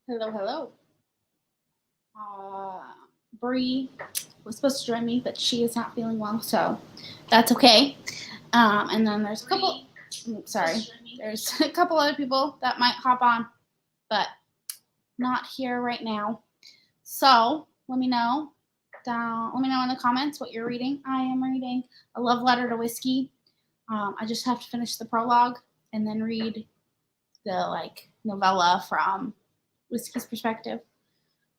Hello, hello. Bree was supposed to join me, but she is not feeling well, so that's okay. And then there's a couple. There's a couple other people that might hop on, but not here right now. So let me know Let me know in the comments what you're reading. I am reading A Love Letter to Whiskey. I just have to finish the prologue and then read the novella from Whiskey's perspective.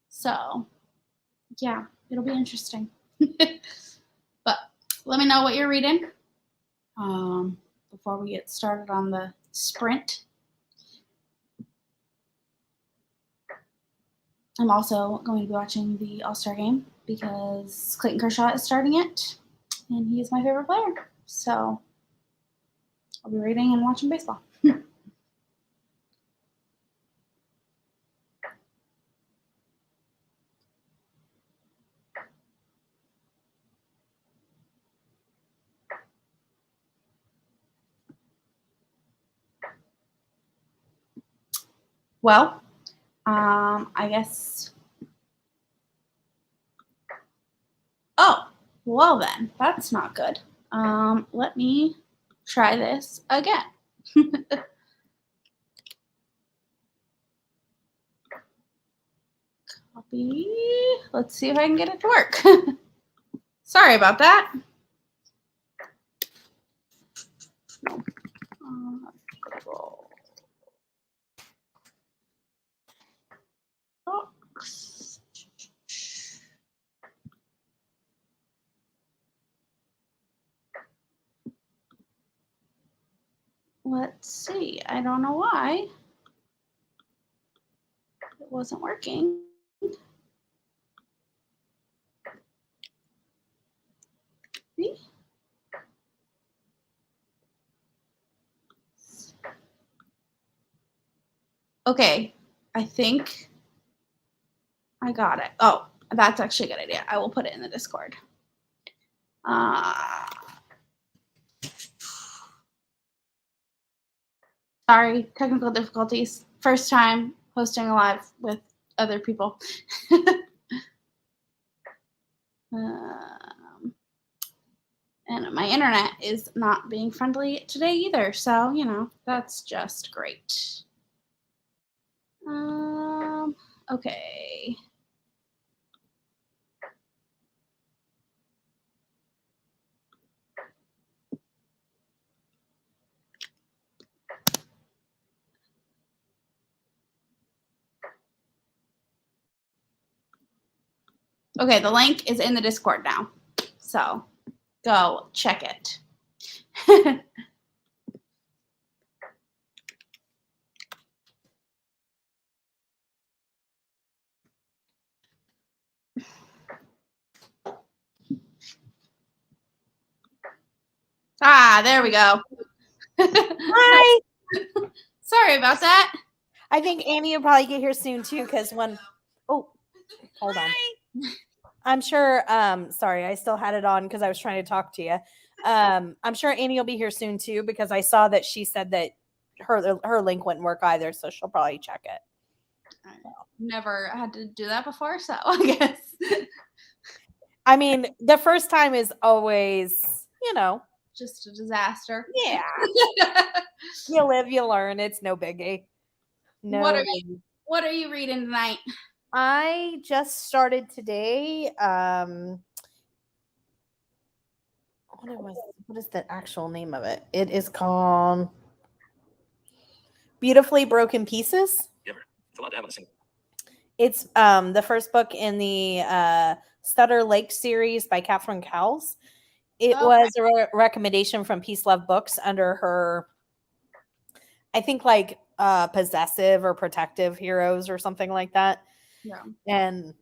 So yeah, it'll be interesting. But let me know what you're reading before we get started on the sprint. I'm also going to be watching the All-Star game because Clayton Kershaw is starting it, and he is my favorite player. So I'll be reading and watching baseball. Well, I guess. Oh, well then, that's not good. Let me try this again. Copy. Let's see if I can get it to work. Sorry about that. Let's see. I don't know why it wasn't working. See? Okay, I think I got it. Oh, that's actually a good idea. I will put it in the Discord. Sorry, technical difficulties. First time hosting a live with other people. And my internet is not being friendly today either. So, that's just great. Okay. Okay, the link is in the Discord now. So go check it. There we go. Hi. Sorry about that. I think Annie will probably get here soon too, because hold on. I'm sure, sorry, I still had it on because I was trying to talk to you. I'm sure Annie will be here soon too, because I saw that she said that her link wouldn't work either, so she'll probably check it. I never had to do that before, so I guess. I mean, the first time is always, just a disaster. Yeah. You live, you learn. It's no biggie. No. What are you reading tonight? I just started today. What is the actual name of it? It is called Beautifully Broken Pieces. It's the first book in the Stutter Lake series by Catherine Cowles. It was a recommendation from Peace Love Books under her, I think, possessive or protective heroes or something like that. Yeah. And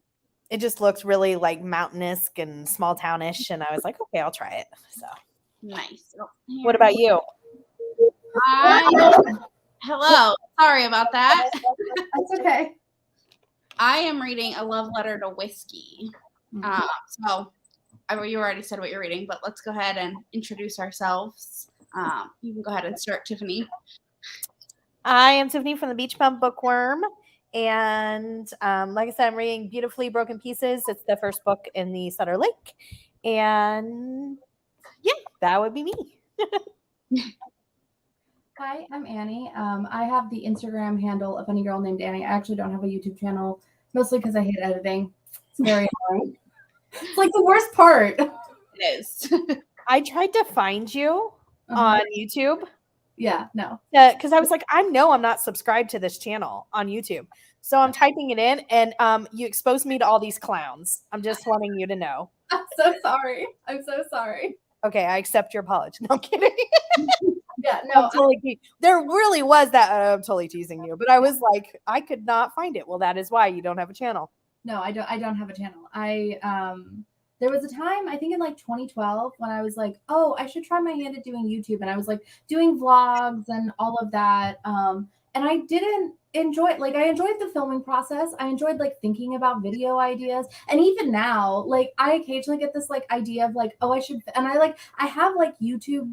it just looks really mountainous and small townish, and I was like, okay, I'll try it. So nice. What about you? Hello. Sorry about that. That's okay. I am reading A Love Letter to Whiskey. So you already said what you're reading, but let's go ahead and introduce ourselves. You can go ahead and start, Tiffany. I am Tiffany from the BeachBumBookWorm, And like I said, I'm reading Beautifully Broken Pieces. It's the first book in the Sutter Lake. And yeah, that would be me. Hi, I'm Annie. I have the Instagram handle A Funny Girl Named Annie. I actually don't have a YouTube channel, mostly because I hate editing. It's very annoying. It's like the worst part. It is. I tried to find you on YouTube. Yeah, no. Because I was like, I know I'm not subscribed to this channel on YouTube. So I'm typing it in, and you exposed me to all these clowns. I'm just wanting you to know. I'm so sorry. I'm so sorry. Okay, I accept your apology. No, I'm kidding. Yeah, no. I'm totally there really was that. I'm totally teasing you, but I was like, I could not find it. Well, that is why you don't have a channel. No, I don't have a channel. There was a time, I think in like 2012, when I was like, oh, I should try my hand at doing YouTube. And I was like doing vlogs and all of that. And I didn't enjoy it. Like, I enjoyed the filming process. I enjoyed like thinking about video ideas. And even now, like, I occasionally get this like idea of like, oh, I should, and I have like YouTube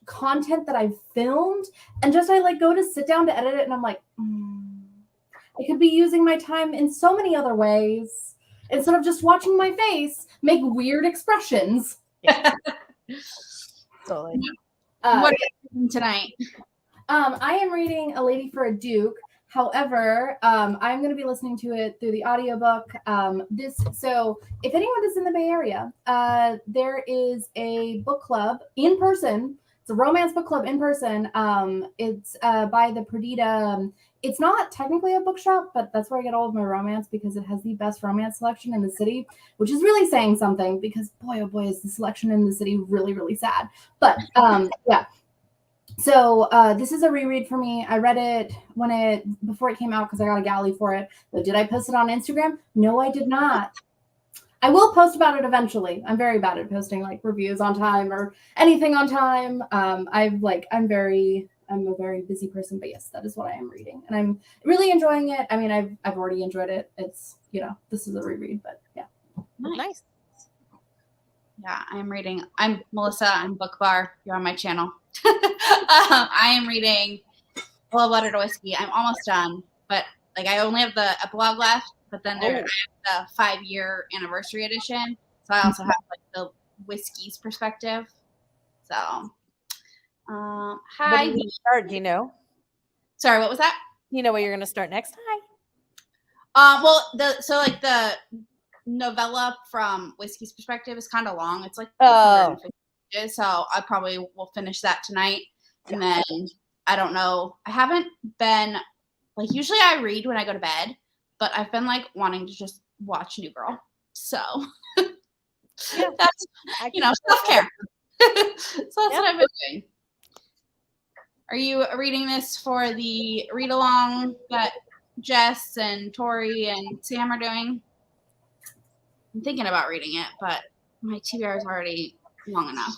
content that I've filmed, and just I like go to sit down to edit it, and I'm like, I could be using my time in so many other ways instead of just watching my face make weird expressions. Totally. What are you reading tonight? I am reading A Lady for a Duke. However, I'm going to be listening to it through the audiobook. So if anyone is in the Bay Area, there is a book club in person. It's a romance book club in person. It's by the Perdita. It's not technically a bookshop, but that's where I get all of my romance because it has the best romance selection in the city, which is really saying something because boy, oh boy, is the selection in the city really, really sad. But yeah. So this is a reread for me. I read it before it came out because I got a galley for it. But did I post it on Instagram? No, I did not. I will post about it eventually. I'm very bad at posting like reviews on time or anything on time. I'm a very busy person, but yes, that is what I am reading, and I'm really enjoying it. I mean, I've already enjoyed it. It's this is a reread, but yeah, Nice. Yeah, I'm Melissa. I'm BookBarr. You're on my channel. I am reading Well Buttered Whiskey. I'm almost done, but like I only have the epilogue left. But then I have the 5-year anniversary edition, so I also have like the whiskey's perspective. So, hi. What do you start? Do you know? Sorry, what was that? You know what you're going to start next? The novella from whiskey's perspective is kind of long. It's like 150 pages, so I probably will finish that tonight. And then I don't know. I haven't been like usually I read when I go to bed, but I've been like wanting to just watch New Girl. So that's self-care. So that's what I've been doing. Are you reading this for the read-along that Jess and Tori and Sam are doing? I'm thinking about reading it, but my TBR is already long enough.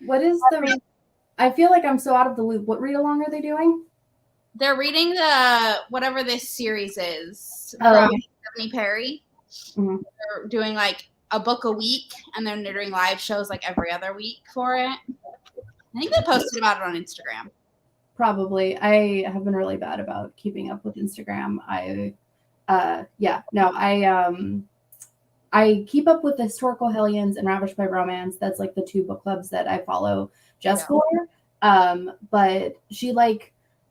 What is the? I feel like I'm so out of the loop. What read-along are they doing? They're reading the whatever this series is from Tiffany Perry. Mm-hmm. They're doing like a book a week, and then they're doing live shows like every other week for it. I think they posted about it on Instagram. Probably. I have been really bad about keeping up with Instagram. I keep up with Historical Hellions and Ravished by Romance. That's like the 2 book clubs that I follow Jess for. But she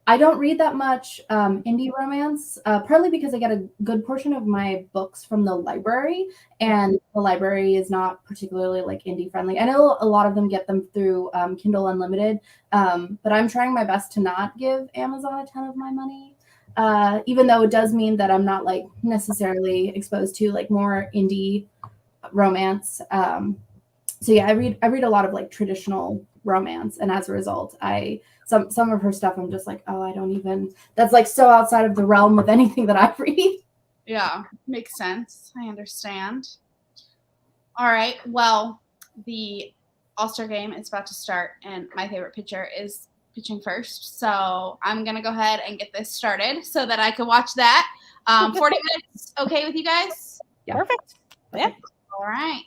I don't read that much indie romance, partly because I get a good portion of my books from the library, and the library is not particularly indie friendly. I know a lot of them get them through Kindle Unlimited, but I'm trying my best to not give Amazon a ton of my money, even though it does mean that I'm not necessarily exposed to more indie romance. So yeah, I read a lot of traditional romance, and as a result, some of her stuff I'm just I don't even, that's so outside of the realm of anything that I read. Yeah, makes sense. I understand. All right, well, the All-Star game is about to start, and my favorite pitcher is pitching first, so I'm gonna go ahead and get this started so that I can watch that. 40 minutes okay with you guys? Yeah. Perfect. Yeah. All right.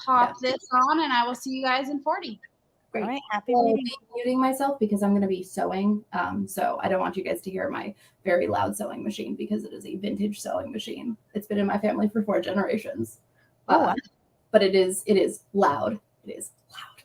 Pop this on, and I will see you guys in 40. Great. All right. Happy I'll reading. be muting myself because I'm going to be sewing. So I don't want you guys to hear my very loud sewing machine because it is a vintage sewing machine. It's been in my family for 4 generations. Oh, wow. But it is loud. It is loud.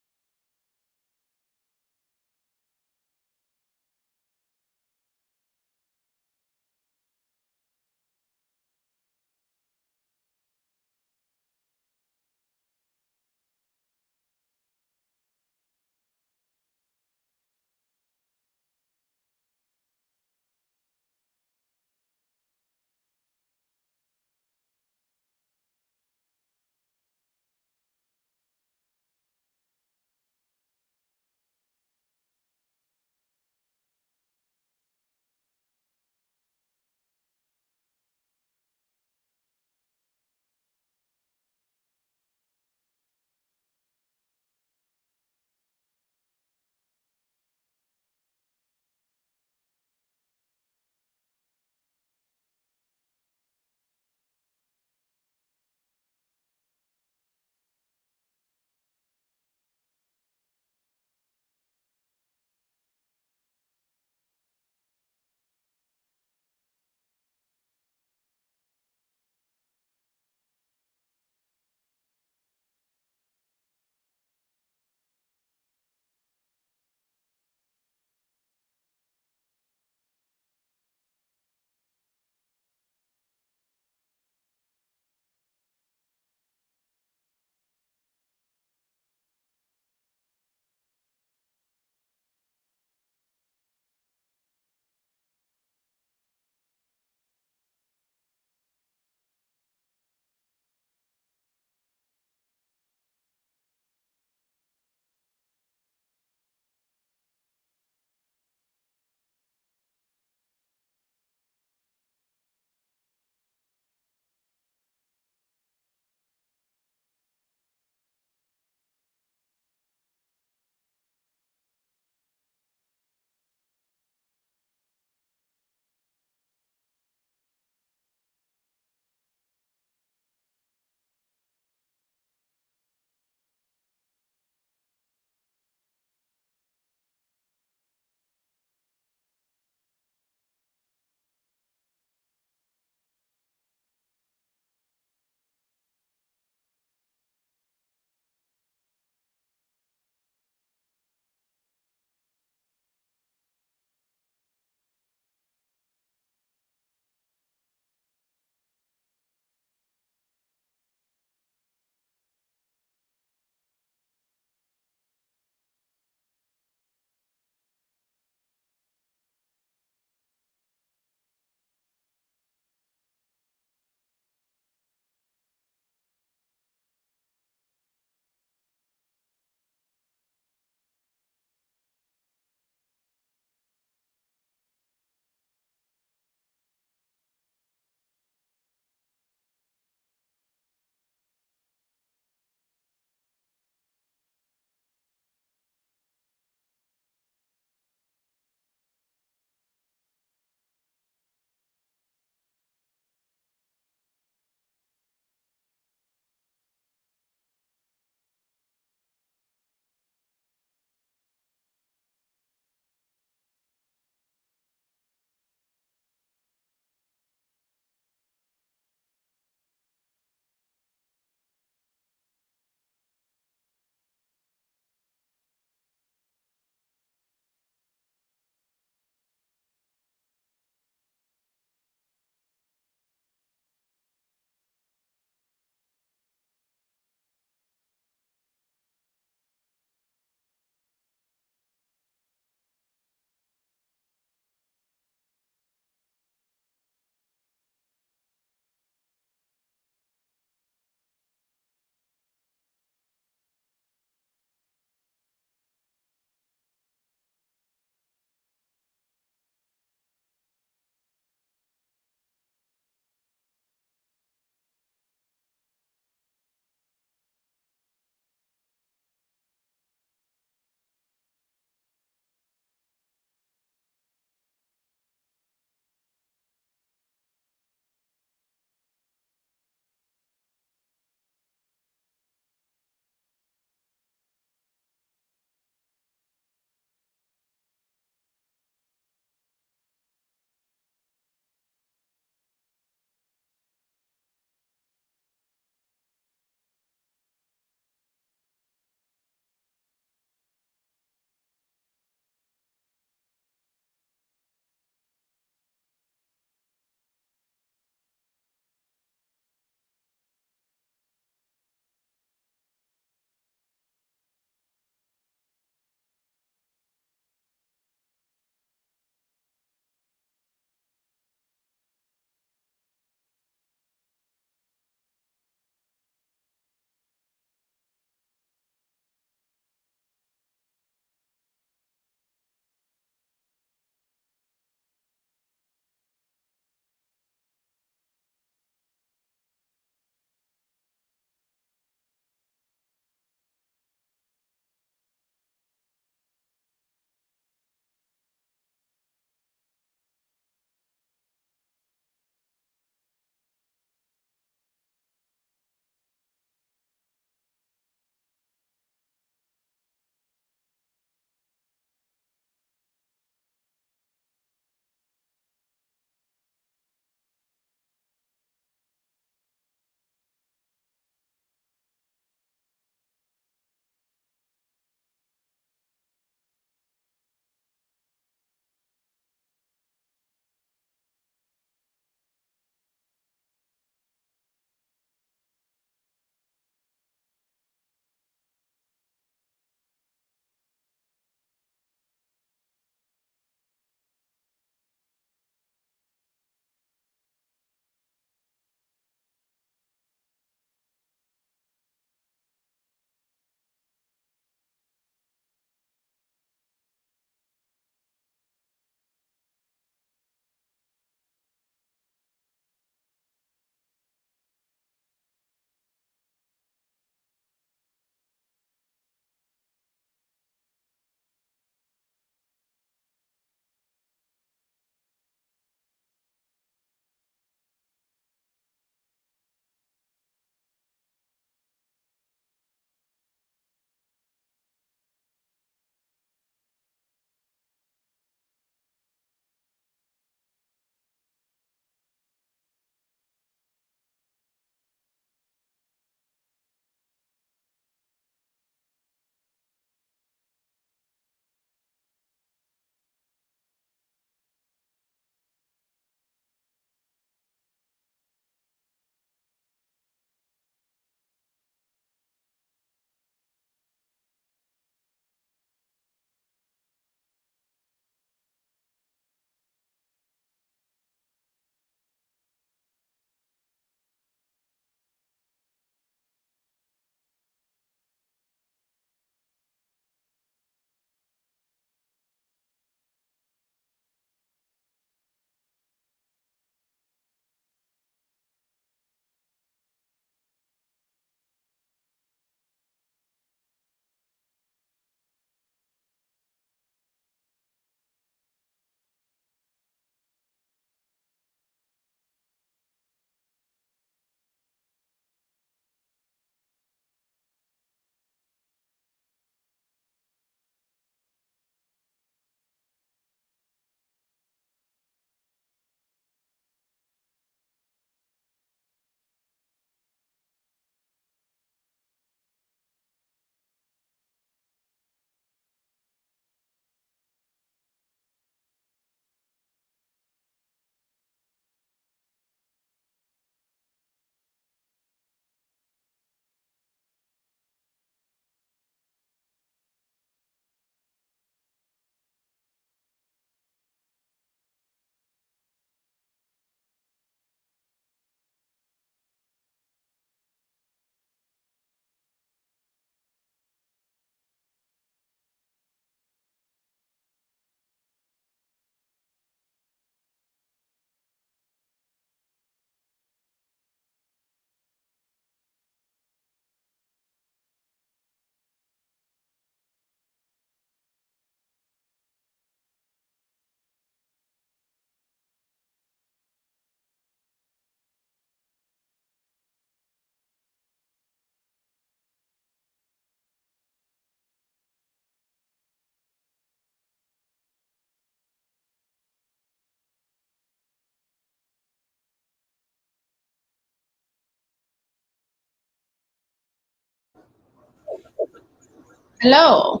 Hello.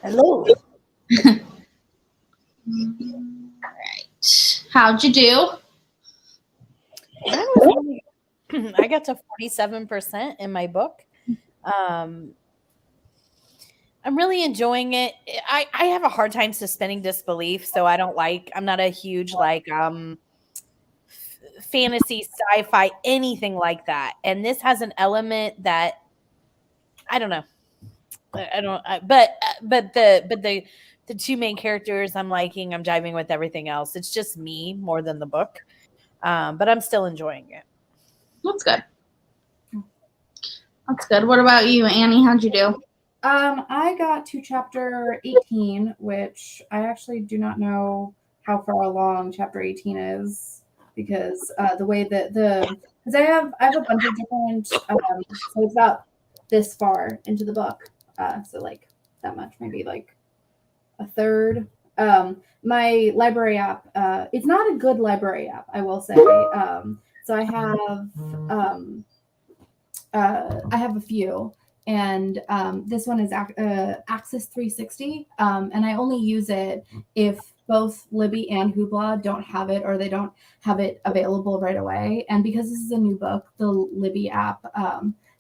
Hello. Right. How'd you do? I got to 47% in my book. I'm really enjoying it. I have a hard time suspending disbelief, so I'm not a huge fantasy, sci-fi, anything like that. And this has an element that I don't know. I don't. But the two main characters I'm liking. I'm jiving with everything else. It's just me more than the book. But I'm still enjoying it. That's good. That's good. What about you, Annie? How'd you do? I got to chapter 18, which I actually do not know how far along chapter 18 is, because the way that because I have a bunch of different so it's about this far into the book, so like that much, maybe like a third. My library app, it's not a good library app, I will say. So I have a few. And this one is Access 360, and I only use it if both Libby and Hoopla don't have it, or they don't have it available right away. And because this is a new book, the Libby app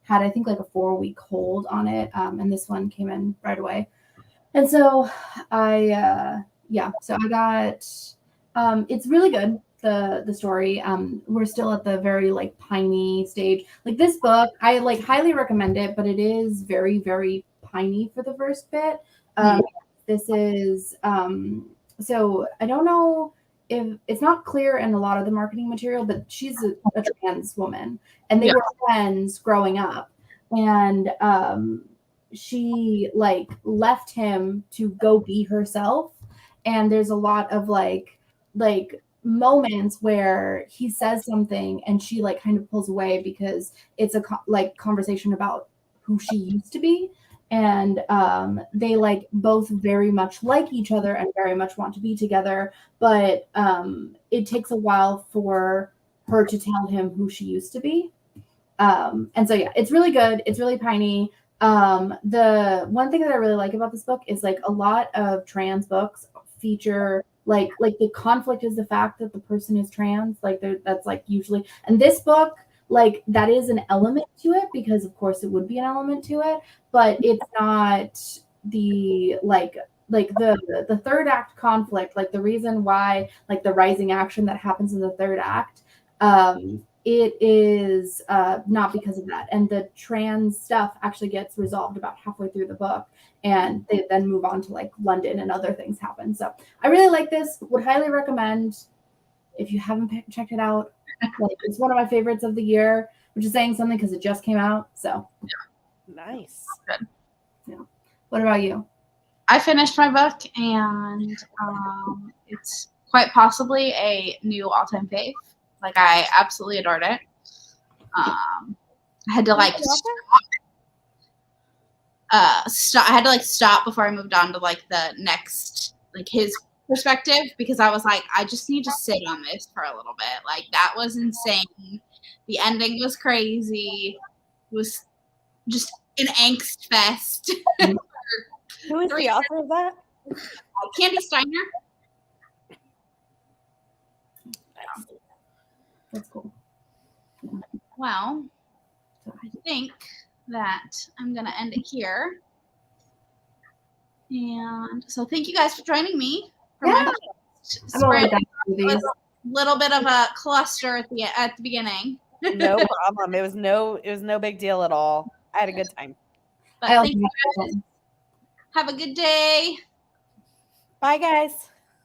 had, I think, like a 4-week hold on it, and this one came in right away. And so I got it's really good. The story. We're still at the very like piney stage. Like this book, I like highly recommend it, but it is very, very piney for the first bit. This is so I don't know if it's not clear in a lot of the marketing material, but she's a trans woman, and they were friends growing up, and she like left him to go be herself, and there's a lot of like moments where he says something and she like kind of pulls away because it's a conversation about who she used to be, and they like both very much like each other and very much want to be together, but it takes a while for her to tell him who she used to be, and so yeah, it's really good. It's really piney. The one thing that I really like about this book is like a lot of trans books feature like the conflict is the fact that the person is trans, like that's like usually, and this book like that is an element to it, because of course it would be an element to it, but it's not the like the third act conflict, like the reason why like the rising action that happens in the third act, it is not because of that, and the trans stuff actually gets resolved about halfway through the book, and they then move on to like London and other things happen. So I really like this. Would highly recommend if you haven't checked it out. Like, it's one of my favorites of the year, which is saying something because it just came out. So Nice. Good. Yeah. What about you? I finished my book, and it's quite possibly a new all-time fave. Like, I absolutely adored it. I had to like stop. I had to like stop before I moved on to like the next, like his perspective, because I was like, I just need to sit on this for a little bit. Like, that was insane. The ending was crazy. It was just an angst fest. Who is the author of that? Candy Steiner. That's cool. Well, I think that I'm going to end it here. And so thank you guys for joining me. For my spread. A little bit of a cluster at the beginning. No problem. It was no big deal at all. I had a good time. But thank you guys. Have a good day. Bye, guys.